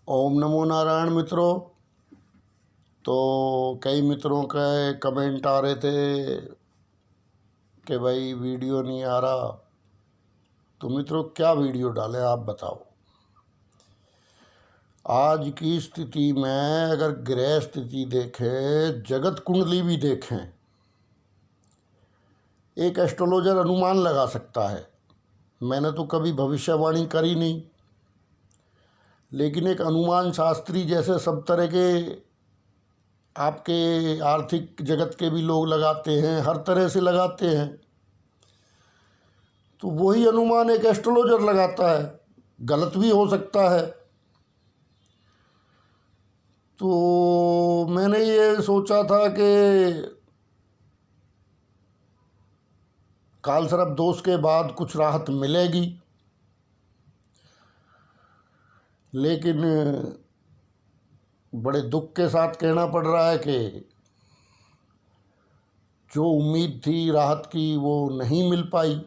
ओम नमो नारायण मित्रों। तो कई मित्रों के कमेंट आ रहे थे कि भाई वीडियो नहीं आ रहा। तो मित्रों क्या वीडियो डालें आप बताओ। आज की स्थिति में अगर ग्रह स्थिति देखें, जगत कुंडली भी देखें, एक एस्ट्रोलॉजर अनुमान लगा सकता है। मैंने तो कभी भविष्यवाणी करी नहीं, लेकिन एक अनुमान शास्त्री जैसे सब तरह के आपके आर्थिक जगत के भी लोग लगाते हैं, हर तरह से लगाते हैं। तो वही अनुमान एक एस्ट्रोलॉजर लगाता है, गलत भी हो सकता है। तो मैंने ये सोचा था कि कालसर्प दोष के बाद कुछ राहत मिलेगी, लेकिन बड़े दुख के साथ कहना पड़ रहा है कि जो उम्मीद थी राहत की वो नहीं मिल पाई।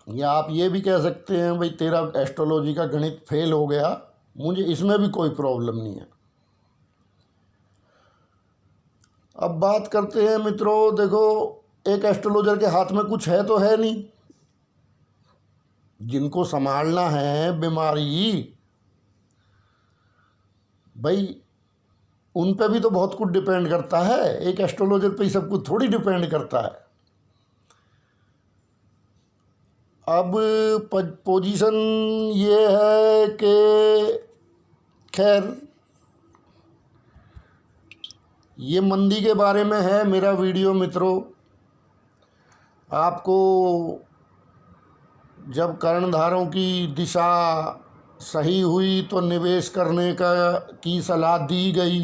या आप ये भी कह सकते हैं भाई तेरा एस्ट्रोलॉजी का गणित फेल हो गया। मुझे इसमें भी कोई प्रॉब्लम नहीं है। अब बात करते हैं मित्रों, देखो एक एस्ट्रोलॉजर के हाथ में कुछ है तो है नहीं। जिनको संभालना है बीमारी, भाई उन पे भी तो बहुत कुछ डिपेंड करता है। एक एस्ट्रोलॉजर पे ही सब कुछ थोड़ी डिपेंड करता है। अब पोजीशन ये है कि खैर ये मंदी के बारे में है मेरा वीडियो मित्रों। आपको जब कर्णधारों की दिशा सही हुई तो निवेश करने की सलाह दी गई,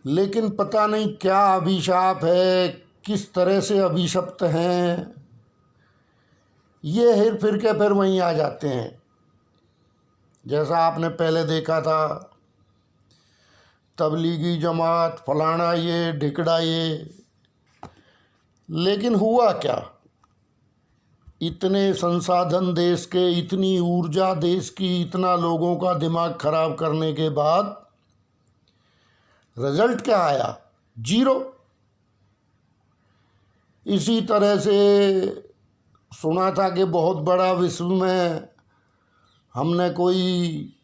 लेकिन पता नहीं क्या अभिशाप है, किस तरह से अभिशप्त हैं, ये हेर फिर के फिर वहीं आ जाते हैं। जैसा आपने पहले देखा था, तबलीगी जमात फलाना ये ढिकड़ा ये, लेकिन हुआ क्या? इतने संसाधन देश के, इतनी ऊर्जा देश की, इतना लोगों का दिमाग खराब करने के बाद रिजल्ट क्या आया? जीरो। इसी तरह से सुना था कि बहुत बड़ा विश्व में हमने कोई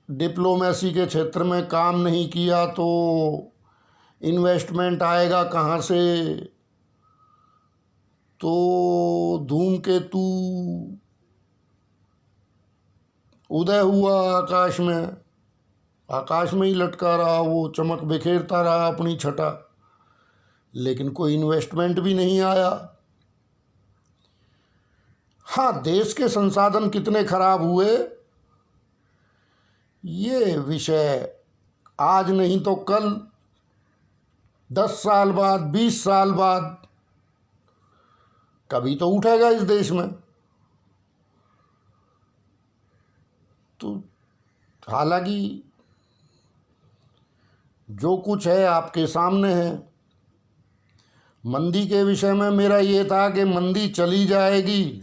डिप्लोमेसी के क्षेत्र में काम नहीं किया तो इन्वेस्टमेंट आएगा कहाँ से? तो धूमकेतु उदय हुआ आकाश में ही लटका रहा, वो चमक बिखेरता रहा अपनी छटा, लेकिन कोई इन्वेस्टमेंट भी नहीं आया। हाँ, देश के संसाधन कितने खराब हुए ये विषय आज नहीं तो कल, 10 साल बाद, 20 साल बाद कभी तो उठेगा इस देश में। तो हालांकि जो कुछ है आपके सामने है। मंदी के विषय में मेरा ये था कि मंदी चली जाएगी,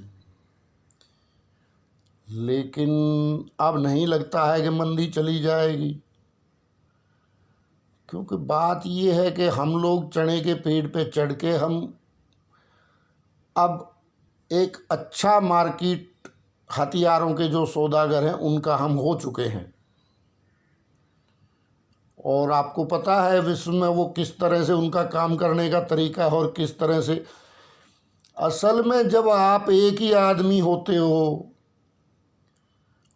लेकिन अब नहीं लगता है कि मंदी चली जाएगी। क्योंकि बात ये है कि हम लोग चने के पेड़ पे चढ़ के हम अब एक अच्छा मार्केट, हथियारों के जो सौदागर हैं उनका हम हो चुके हैं। और आपको पता है विश्व में वो किस तरह से उनका काम करने का तरीका है और किस तरह से। असल में जब आप एक ही आदमी होते हो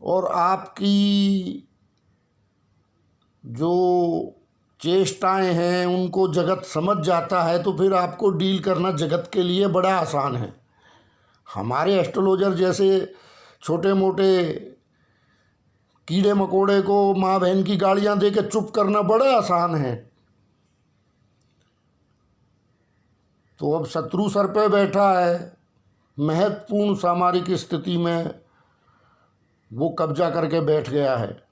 और आपकी जो चेष्टाएं हैं उनको जगत समझ जाता है, तो फिर आपको डील करना जगत के लिए बड़ा आसान है। हमारे एस्ट्रोलॉजर जैसे छोटे मोटे कीड़े मकोड़े को माँ बहन की गालियां दे के चुप करना बड़ा आसान है। तो अब शत्रु सर पे बैठा है, महत्वपूर्ण सामरिक स्थिति में वो कब्जा करके बैठ गया है,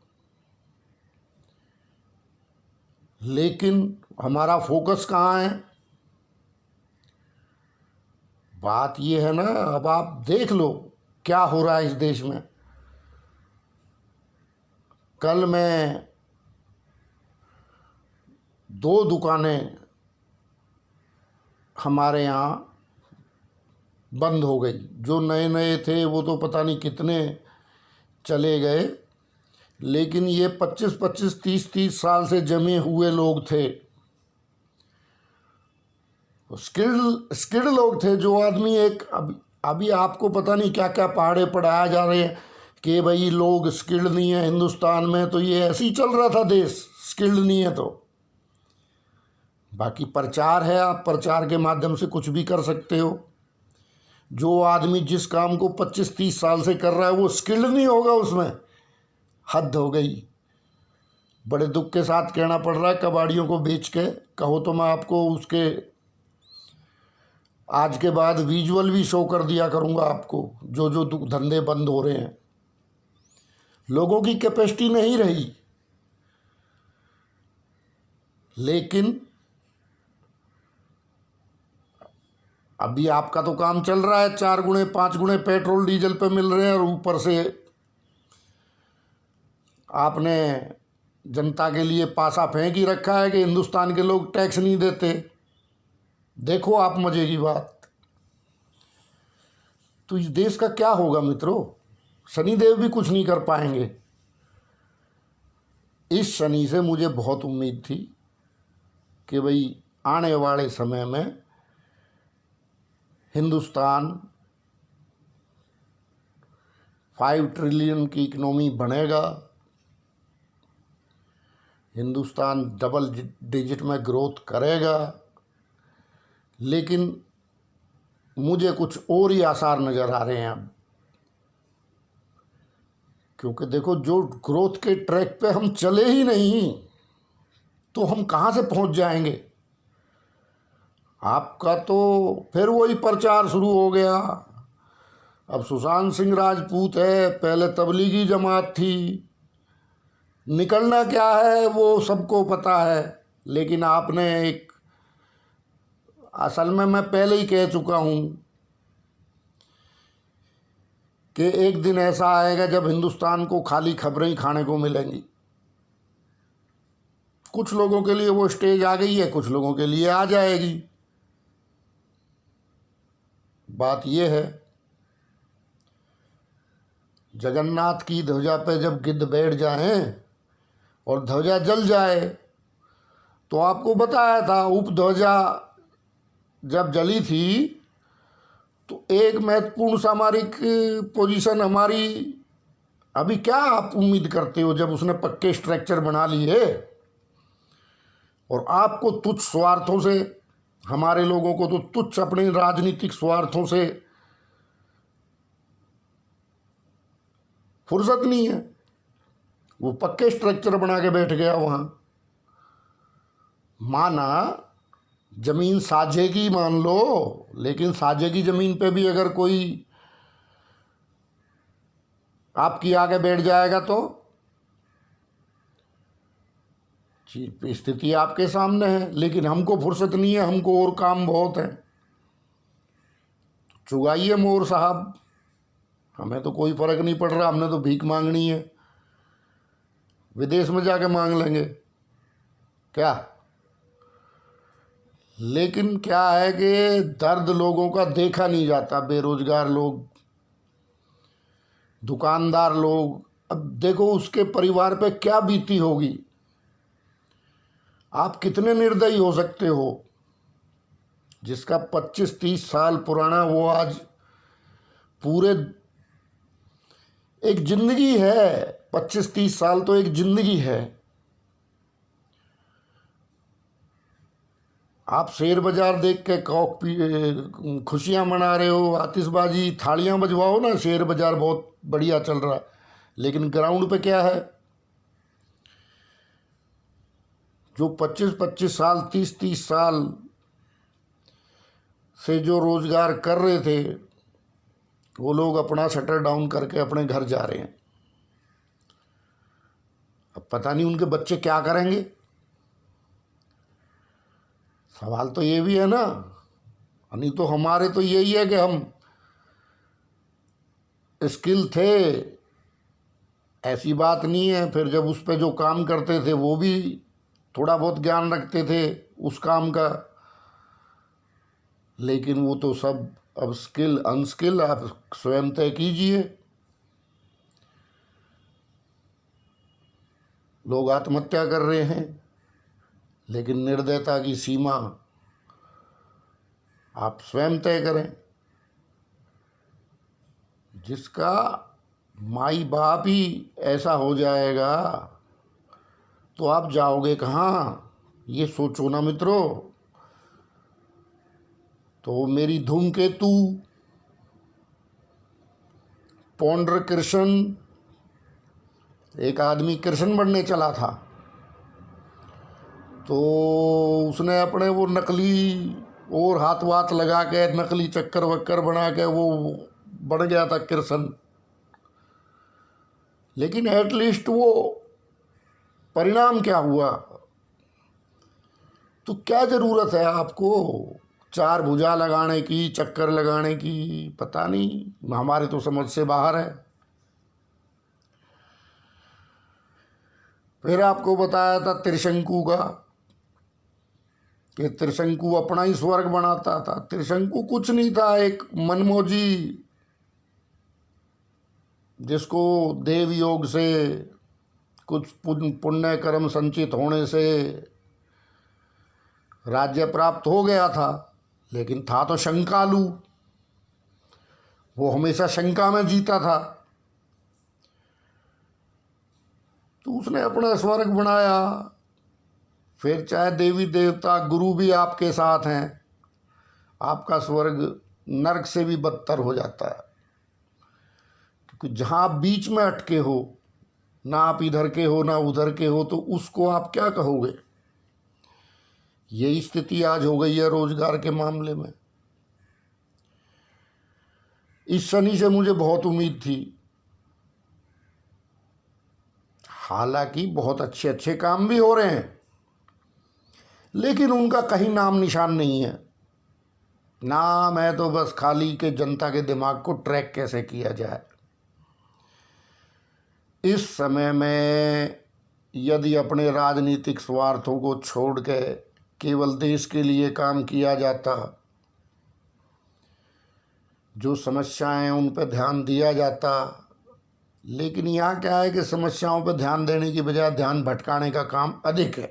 लेकिन हमारा फोकस कहाँ है? बात ये है ना, अब आप देख लो क्या हो रहा है इस देश में। कल मैं 2 दुकानें हमारे यहाँ बंद हो गई। जो नए नए थे वो तो पता नहीं कितने चले गए, लेकिन ये 25-25, 30-30 साल से जमे हुए लोग थे, स्किल्ड लोग थे। जो आदमी एक अभी आपको पता नहीं क्या क्या पहाड़े पढ़ाया जा रहे हैं कि भाई लोग स्किल्ड नहीं है हिंदुस्तान में, तो ये ऐसे ही चल रहा था देश, स्किल्ड नहीं है तो। बाकी प्रचार है, आप प्रचार के माध्यम से कुछ भी कर सकते हो। जो आदमी जिस काम को 25-30 साल से कर रहा है वो स्किल्ड नहीं होगा उसमें, हद हो गई। बड़े दुख के साथ कहना पड़ रहा है, कबाड़ियों को बेच के कहो तो मैं आपको उसके आज के बाद विजुअल भी शो कर दिया करूंगा आपको। जो जो धंधे बंद हो रहे हैं, लोगों की कैपेसिटी नहीं रही। लेकिन अभी आपका तो काम चल रहा है, 4 गुणे 5 गुणे पेट्रोल डीजल पे मिल रहे हैं, और ऊपर से आपने जनता के लिए पासा फेंक ही रखा है कि हिंदुस्तान के लोग टैक्स नहीं देते। देखो आप मजे की बात। तो इस देश का क्या होगा मित्रों? शनिदेव भी कुछ नहीं कर पाएंगे। इस शनि से मुझे बहुत उम्मीद थी कि भाई आने वाले समय में हिंदुस्तान 5 ट्रिलियन की इकोनॉमी बनेगा, हिंदुस्तान डबल डिजिट में ग्रोथ करेगा। लेकिन मुझे कुछ और ही आसार नज़र आ रहे हैं अब। क्योंकि देखो, जो ग्रोथ के ट्रैक पे हम चले ही नहीं तो हम कहाँ से पहुँच जाएंगे। आपका तो फिर वही प्रचार शुरू हो गया। अब सुशांत सिंह राजपूत है, पहले तबलीगी जमात थी, निकलना क्या है वो सबको पता है। लेकिन आपने एक, असल में मैं पहले ही कह चुका हूँ कि एक दिन ऐसा आएगा जब हिंदुस्तान को खाली खबरें ही खाने को मिलेंगी। कुछ लोगों के लिए वो स्टेज आ गई है, कुछ लोगों के लिए आ जाएगी। बात यह है, जगन्नाथ की ध्वजा पे जब गिद्ध बैठ जाएं और ध्वजा जल जाए, तो आपको बताया था उपध्वजा जब जली थी तो एक महत्वपूर्ण सामरिक पोजीशन हमारी, अभी क्या आप उम्मीद करते हो जब उसने पक्के स्ट्रक्चर बना लिए और आपको तुच्छ स्वार्थों से, हमारे लोगों को तो तुच्छ अपने राजनीतिक स्वार्थों से फुर्सत नहीं है। वो पक्के स्ट्रक्चर बना के बैठ गया वहाँ। माना जमीन साझे की मान लो, लेकिन साझे की जमीन पे भी अगर कोई आपकी आगे बैठ जाएगा तो स्थिति आपके सामने है। लेकिन हमको फुर्सत नहीं है, हमको और काम बहुत है। चुगाइए मोर साहब, हमें तो कोई फर्क नहीं पड़ रहा, हमने तो भीख मांगनी है, विदेश में जाके मांग लेंगे क्या। लेकिन क्या है कि दर्द लोगों का देखा नहीं जाता। बेरोजगार लोग, दुकानदार लोग, अब देखो उसके परिवार पे क्या बीती होगी। आप कितने निर्दयी हो सकते हो? जिसका 25-30 साल पुराना, वो आज पूरे, एक जिंदगी है, 25-30 साल तो एक जिंदगी है। आप शेयर बाजार देख के खुशियां मना रहे हो, आतिशबाजी, थालियां बजवाओ ना, शेयर बाजार बहुत बढ़िया चल रहा है। लेकिन ग्राउंड पे क्या है? जो 25-25 साल, 30-30 साल से जो रोजगार कर रहे थे, वो लोग अपना शटर डाउन करके अपने घर जा रहे हैं। अब पता नहीं उनके बच्चे क्या करेंगे। सवाल तो ये भी है ना। नहीं तो हमारे तो यही है कि हम स्किल थे, ऐसी बात नहीं है। फिर जब उस पे जो काम करते थे वो भी थोड़ा बहुत ज्ञान रखते थे उस काम का, लेकिन वो तो सब अब स्किल अनस्किल आप स्वयं तय कीजिए। लोग आत्महत्या कर रहे हैं, लेकिन निर्दयता की सीमा आप स्वयं तय करें। जिसका माई बाप ही ऐसा हो जाएगा तो आप जाओगे कहाँ, ये सोचो ना मित्रों। तो मेरी धूमकेतु पौंड्र कृष्ण, एक आदमी कृष्ण बनने चला था, तो उसने अपने वो नकली और हाथ वाथ लगा के नकली चक्कर वक्कर बना के वो बन गया था कृष्ण। लेकिन एटलीस्ट वो परिणाम क्या हुआ? तो क्या ज़रूरत है आपको चार भुजा लगाने की, चक्कर लगाने की? पता नहीं, हमारे तो समझ से बाहर है। फिर आपको बताया था त्रिशंकु का, कि त्रिशंकु अपना ही स्वर्ग बनाता था। त्रिशंकु कुछ नहीं था, एक मनमोजी जिसको देव योग से कुछ पुण्य कर्म संचित होने से राज्य प्राप्त हो गया था, लेकिन था तो शंकालु। वो हमेशा शंका में जीता था। तो उसने अपना स्वर्ग बनाया। फिर चाहे देवी देवता गुरु भी आपके साथ हैं, आपका स्वर्ग नरक से भी बदतर हो जाता है। क्योंकि जहाँ आप बीच में अटके हो, ना आप इधर के हो ना उधर के हो, तो उसको आप क्या कहोगे? यही स्थिति आज हो गई है रोजगार के मामले में। इस शनि से मुझे बहुत उम्मीद थी, हालांकि बहुत अच्छे अच्छे काम भी हो रहे हैं, लेकिन उनका कहीं नाम निशान नहीं है। नाम है तो बस खाली के जनता के दिमाग को ट्रैक कैसे किया जाए। इस समय में यदि अपने राजनीतिक स्वार्थों को छोड़ के केवल देश के लिए काम किया जाता, जो समस्याएं हैं उन पर ध्यान दिया जाता। लेकिन यहाँ क्या है कि समस्याओं पर ध्यान देने की बजाय ध्यान भटकाने का काम अधिक है।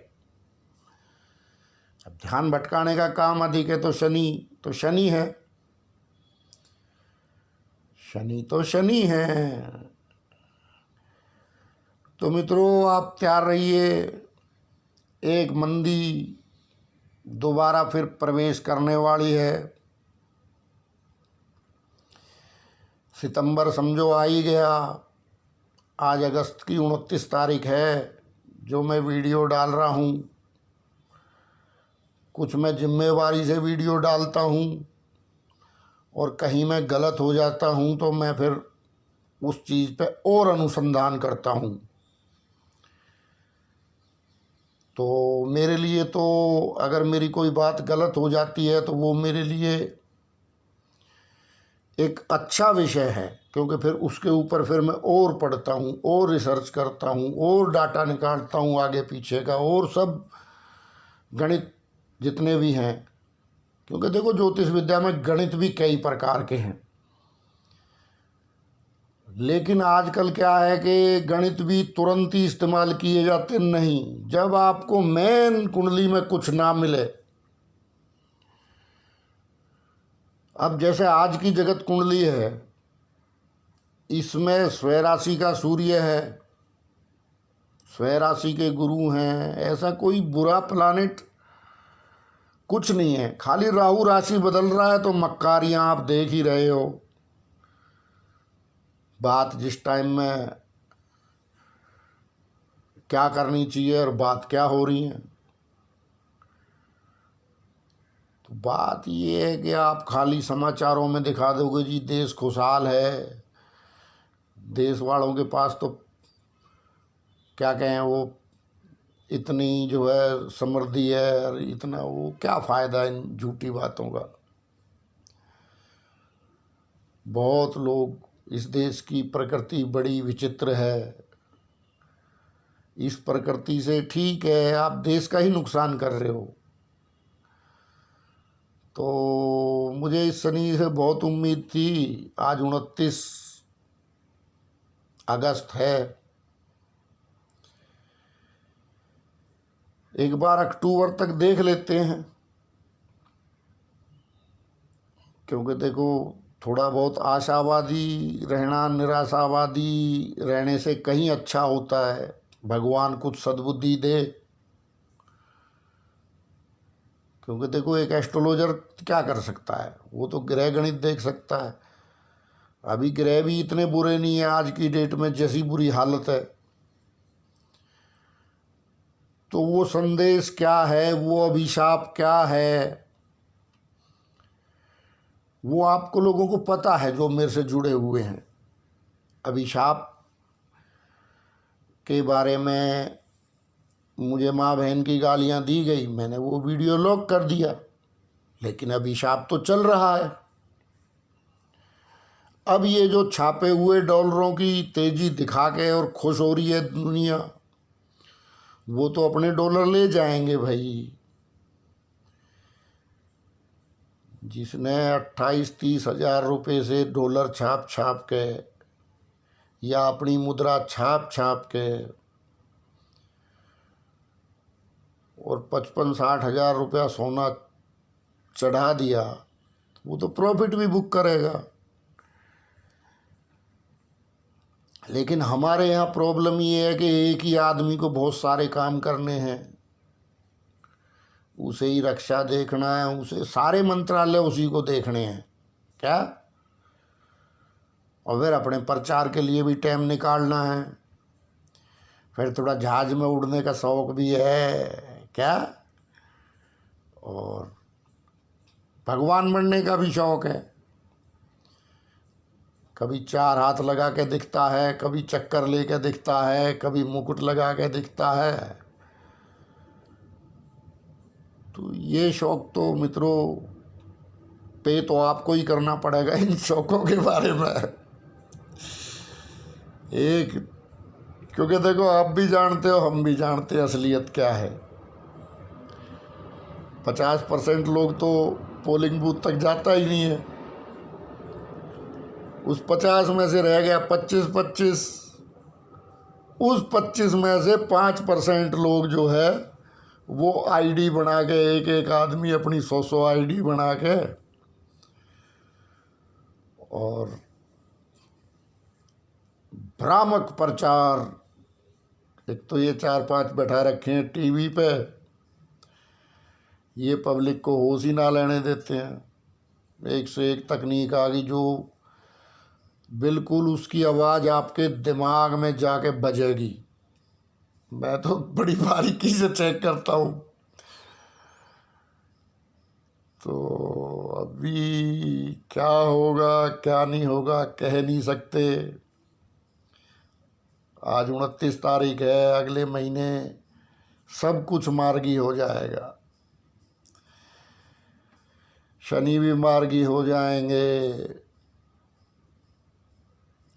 अब ध्यान भटकाने का काम अधिक है तो शनि है। शनि तो शनि है। तो मित्रों, आप तैयार रहिए, एक मंदी दोबारा फिर प्रवेश करने वाली है। सितंबर समझो आ ही गया। आज अगस्त की 29 तारीख है जो मैं वीडियो डाल रहा हूँ। कुछ मैं जिम्मेवारी से वीडियो डालता हूँ, और कहीं मैं गलत हो जाता हूँ तो मैं फिर उस चीज़ पे और अनुसंधान करता हूँ। तो मेरे लिए तो अगर मेरी कोई बात गलत हो जाती है तो वो मेरे लिए एक अच्छा विषय है, क्योंकि फिर उसके ऊपर फिर मैं और पढ़ता हूँ और रिसर्च करता हूँ और डाटा निकालता हूँ आगे पीछे का, और सब गणित जितने भी हैं। क्योंकि देखो, ज्योतिष विद्या में गणित भी कई प्रकार के हैं, लेकिन आजकल क्या है कि गणित भी तुरंत ही इस्तेमाल किए जाते नहीं, जब आपको मेन कुंडली में कुछ ना मिले। अब जैसे आज की जगत कुंडली है, इसमें स्वय राशि का सूर्य है, स्वय राशि के गुरु हैं, ऐसा कोई बुरा प्लानिट कुछ नहीं है। खाली राहु राशि बदल रहा है तो मक्कारियाँ आप देख ही रहे हो। बात जिस टाइम में क्या करनी चाहिए और बात क्या हो रही है। तो बात ये है कि आप खाली समाचारों में दिखा दोगे जी देश खुशहाल है, देश वालों के पास तो क्या कहें, वो इतनी जो है समृद्धि है, और इतना, वो क्या फ़ायदा इन झूठी बातों का। बहुत लोग, इस देश की प्रकृति बड़ी विचित्र है, इस प्रकृति से ठीक है आप देश का ही नुकसान कर रहे हो। तो मुझे इस शनि से बहुत उम्मीद थी। आज 29 अगस्त है, एक बार अक्टूबर तक देख लेते हैं, क्योंकि देखो थोड़ा बहुत आशावादी रहना निराशावादी रहने से कहीं अच्छा होता है। भगवान कुछ सद्बुद्धि दे, क्योंकि देखो एक एस्ट्रोलॉजर क्या कर सकता है, वो तो ग्रह गणित देख सकता है। अभी ग्रह भी इतने बुरे नहीं है आज की डेट में, जैसी बुरी हालत है। तो वो संदेश क्या है, वो अभिशाप क्या है, वो आपको लोगों को पता है जो मेरे से जुड़े हुए हैं। अभिशाप के बारे में मुझे माँ बहन की गालियाँ दी गई, मैंने वो वीडियो लॉक कर दिया, लेकिन अभिशाप तो चल रहा है। अब ये जो छापे हुए डॉलरों की तेजी दिखा के और खुश हो रही है दुनिया, वो तो अपने डॉलर ले जाएंगे भाई। जिसने 28-30 हज़ार रुपये से डॉलर छाप छाप के या अपनी मुद्रा छाप छाप के और 55-60 हज़ार रुपया सोना चढ़ा दिया, वो तो प्रॉफिट भी बुक करेगा। लेकिन हमारे यहाँ प्रॉब्लम ये है कि एक ही आदमी को बहुत सारे काम करने हैं, उसे ही रक्षा देखना है, उसे सारे मंत्रालय उसी को देखने हैं क्या, और फिर अपने प्रचार के लिए भी टाइम निकालना है, फिर थोड़ा जहाज में उड़ने का शौक़ भी है क्या, और भगवान बनने का भी शौक़ है। कभी 4 हाथ लगा के दिखता है, कभी चक्कर लेके दिखता है, कभी मुकुट लगा के दिखता है। तो ये शौक़ तो मित्रों पे तो आपको ही करना पड़ेगा इन शौक़ों के बारे में। क्योंकि देखो आप भी जानते हो, हम भी जानते हैं असलियत क्या है। 50% लोग तो पोलिंग बूथ तक जाता ही नहीं है, उस 50 में से रह गया 25, उस 25 में से 5% लोग जो है वो आईडी बना के, एक आदमी अपनी 100 आईडी बना के और भ्रामक प्रचार, एक तो ये 4-5 बैठा रखे हैं टीवी पे, ये पब्लिक को होश ही ना लेने देते हैं। एक से एक तकनीक आ गई जो बिल्कुल उसकी आवाज़ आपके दिमाग में जाके बजेगी। मैं तो बड़ी बारीकी से चेक करता हूँ। तो अभी क्या होगा क्या नहीं होगा कह नहीं सकते। आज 29 तारीख है, अगले महीने सब कुछ मार्गी हो जाएगा। शनि भी मार्गी हो जाएंगे,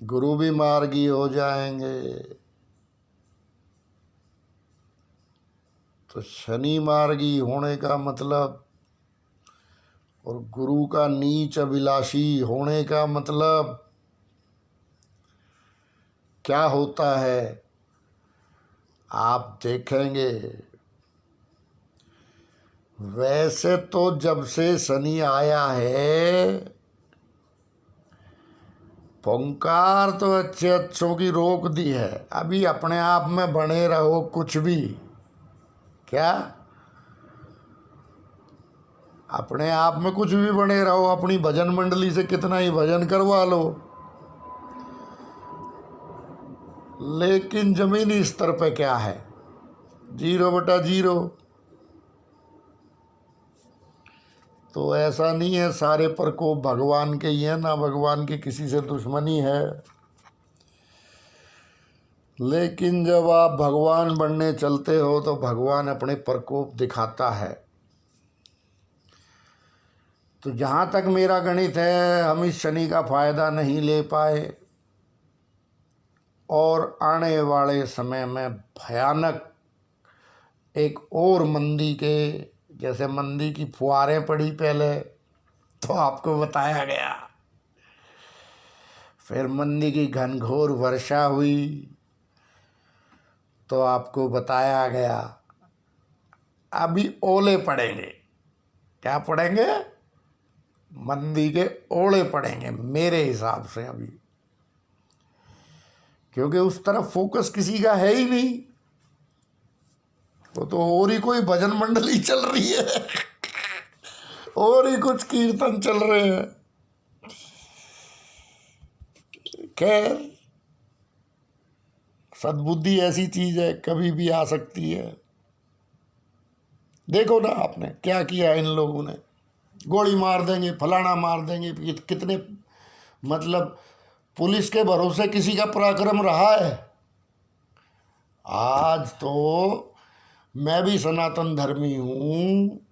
गुरु भी मार्गी हो जाएंगे। तो शनि मार्गी होने का मतलब और गुरु का नीच अभिलाषी होने का मतलब क्या होता है आप देखेंगे। वैसे तो जब से शनि आया है, फुंकार तो अच्छों की रोक दी है। अभी अपने आप में बने रहो कुछ भी, क्या अपने आप में कुछ भी बने रहो, अपनी भजन मंडली से कितना ही भजन करवा लो, लेकिन जमीनी स्तर पे क्या है, 0/0। तो ऐसा नहीं है सारे प्रकोप भगवान के ही हैं, ना भगवान की किसी से दुश्मनी है। लेकिन जब आप भगवान बनने चलते हो तो भगवान अपने प्रकोप दिखाता है। तो जहाँ तक मेरा गणित है, हम इस शनि का फायदा नहीं ले पाए और आने वाले समय में भयानक एक और मंदी के, जैसे मंदी की फुहारें पड़ी पहले तो आपको बताया गया, फिर मंदी की घनघोर वर्षा हुई तो आपको बताया गया, अभी ओले पड़ेंगे। क्या पड़ेंगे? मंदी के ओले पड़ेंगे मेरे हिसाब से अभी, क्योंकि उस तरफ फोकस किसी का है ही नहीं। वो तो और ही कोई भजन मंडली चल रही है और ही कुछ कीर्तन चल रहे हैं। खैर, सद्बुद्धि ऐसी चीज है, कभी भी आ सकती है। देखो ना आपने क्या किया इन लोगों ने, गोली मार देंगे, फलाना मार देंगे। ये कितने, मतलब पुलिस के भरोसे किसी का पराक्रम रहा है? आज तो मैं भी सनातन धर्मी हूँ,